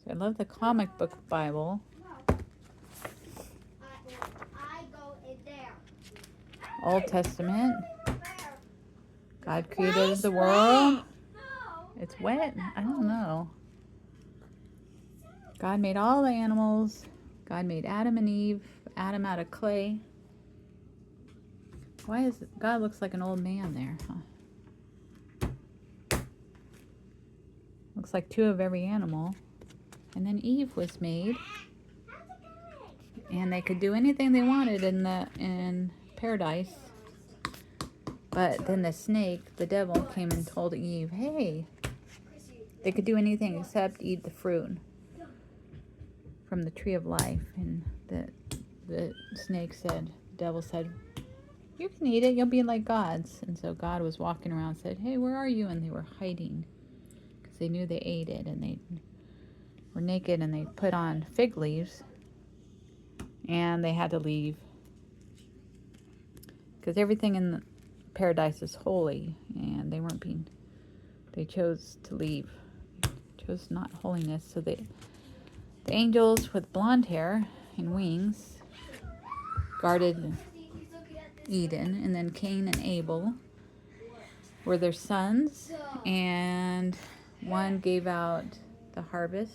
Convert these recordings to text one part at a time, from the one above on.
So I love the comic book Bible. I go in there. Old Testament. God Why created is the wet? world. No. It's wet. I don't know. God made all the animals. God made Adam and Eve. Adam out of clay. Why is it, God looks like an old man there, huh? Looks like two of every animal. And then Eve was made, and they could do anything they wanted in paradise. But then the snake, the devil, came and told Eve, hey, they could do anything except eat the fruit from the tree of life. And the snake said, the devil said, you can eat it, you'll be like gods. And so God was walking around and said, hey, where are you? And they were hiding because they knew they ate it, and they were naked, and they put on fig leaves, and they had to leave because everything in the paradise is holy, and they chose to leave, chose not holiness. So the angels with blonde hair and wings guarded Eden, and then Cain and Abel were their sons, and one gave out the harvest,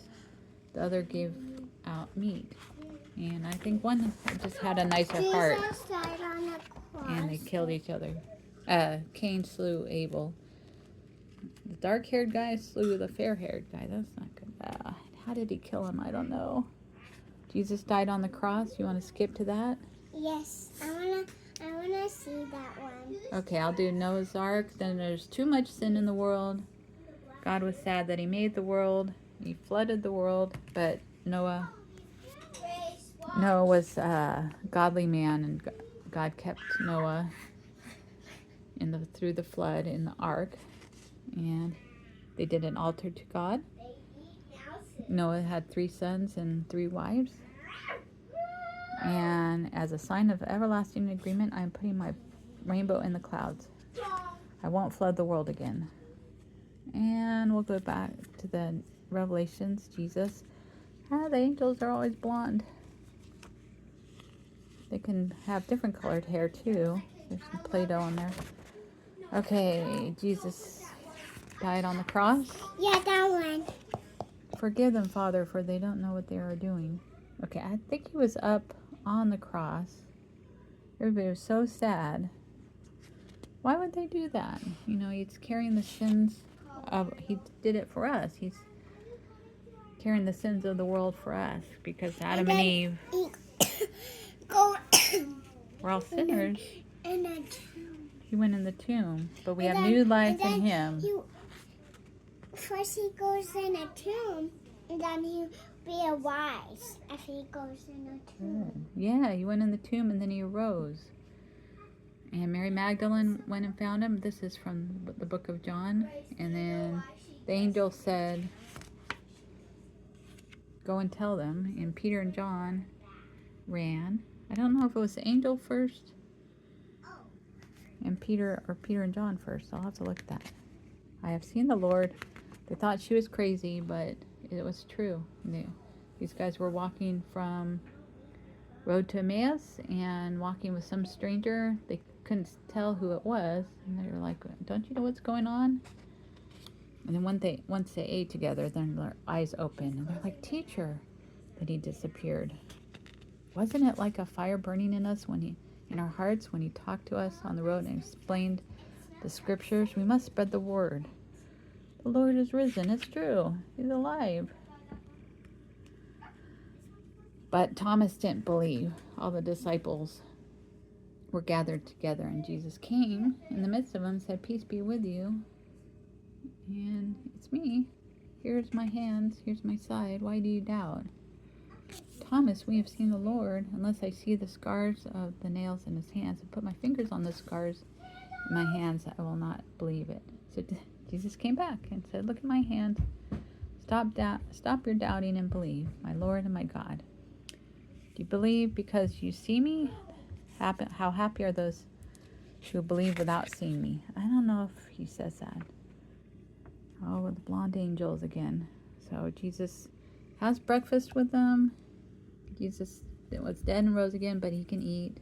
the other gave out meat. And I think one just had a nicer heart, Jesus died on the cross. and they killed each other. Cain slew Abel. The dark-haired guy slew the fair-haired guy. That's not good. How did he kill him? I don't know. Jesus died on the cross. You want to skip to that? Yes, I wanna see that one. Okay, I'll do Noah's Ark. Then there's too much sin in the world. God was sad that he made the world. He flooded the world, but Noah was a godly man, and God kept Noah through the flood in the ark, and they did an altar to God. Noah had 3 sons and 3 wives. And as a sign of everlasting agreement, I am putting my rainbow in the clouds. I won't flood the world again. And we'll go back to the Revelations. Jesus. The angels are always blonde. They can have different colored hair too. There's some Play-Doh on there. Okay, Jesus died on the cross. Yeah, that one. Forgive them, Father, for they don't know what they are doing. Okay, I think he was up on the cross. Everybody was so sad. Why would they do that? You know, he's carrying the sins of, he did it for us. He's carrying the sins of the world for us because Adam and Eve Go were all sinners. in the tomb. He went in the tomb, but we have new life in him. First he goes in a tomb, and then he'll be a wise if he goes in a tomb. Yeah, he went in the tomb and then he arose. And Mary Magdalene went and found him. This is from the book of John. And then the angel said, go and tell them. And Peter and John ran. I don't know if it was the angel first and Peter and John first. I'll have to look at that. I have seen the Lord. They thought she was crazy, but it was true. These guys were walking from road to Emmaus and walking with some stranger. They couldn't tell who it was, and they were like, don't you know what's going on? And then once they ate together, then their eyes opened, and they're like, teacher. Then he disappeared. Wasn't it like a fire burning in us in our hearts when he talked to us on the road and explained the scriptures? We must spread the word. The Lord is risen. It's true. He's alive. But Thomas didn't believe. All the disciples were gathered together, and Jesus came in the midst of them and said, peace be with you. And it's me. Here's my hands. Here's my side. Why do you doubt? Thomas, we have seen the Lord. Unless I see the scars of the nails in his hands and put my fingers on the scars in my hands, I will not believe it. So Jesus came back and said, look at my hand. Stop your doubting and believe, my Lord and my God. Do you believe because you see me? How happy are those who believe without seeing me? I don't know if he says that. Oh, the blonde angels again. So Jesus has breakfast with them. Jesus was dead and rose again, but he can eat.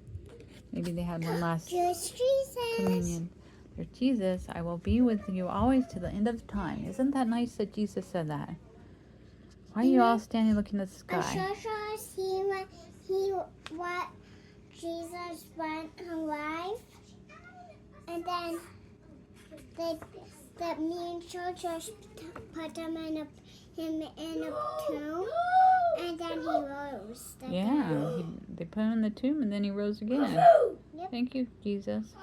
Maybe they had one last Just Jesus. communion. There's Jesus, I will be with you always to the end of time. Isn't that nice that Jesus said that? Why are you all standing looking at the And sky? what Jesus went alive, and then that me and Josh put him in a tomb, and then he rose. Yeah, they put him in the tomb and then he rose again. Yep. Thank you, Jesus.